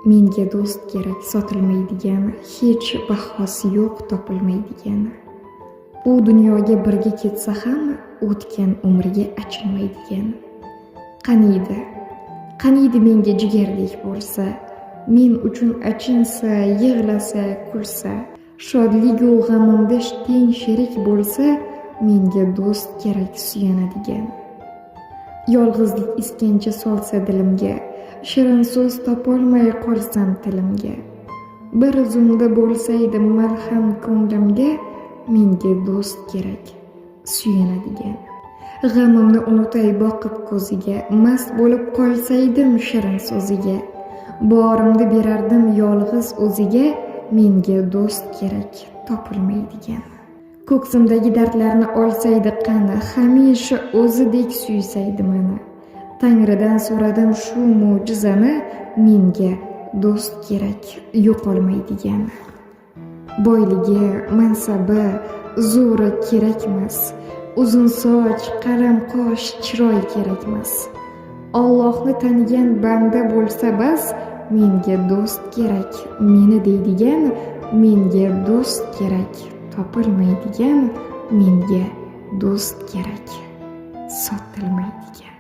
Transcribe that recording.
menga do'st kerak sotilmaydigan, hech bahosi yo'q topilmaydigan. Bu dunyoga birga ketsa ham o'tgan umriga achinmaydigan. Qaniydi menga jigardek bo'lsa, men uchun achinsa, yig'lasa, kulsa, shodligu g'amimda teng sherik bo'lsa, menga do'st kerak suyanadigan. Yolg'izlik iskancha solsa dilimga, shirin so'z topolmay qolsam tilimga, bir zumda bo'lsaydi malham ko'nglimga, menga do'st kerak suyanadigan. G'amimni unutay boqib ko'ziga, mast bo'lib qolsaydim shirin so'ziga, borimni berardim yolg'iz o'ziga, menga do'st kerak topilmaydigan. Ko'ksimdagi dardlarni olsaydi qani, hamisha o'zidek suysaydi meni. Tangridan so'radim shu mo'jizani, menga do'st kerak yo'qolmaydigan. Boyligi, mansabi, zo'ri kerakmas, uzun soch, qaram qosh, chiroy kerakmas. Allohni tanigan banda bo'lsa bas, menga do'st kerak meni deydigan, menga do'st kerak topilmaydigan, menga do'st kerak sotilmaydigan.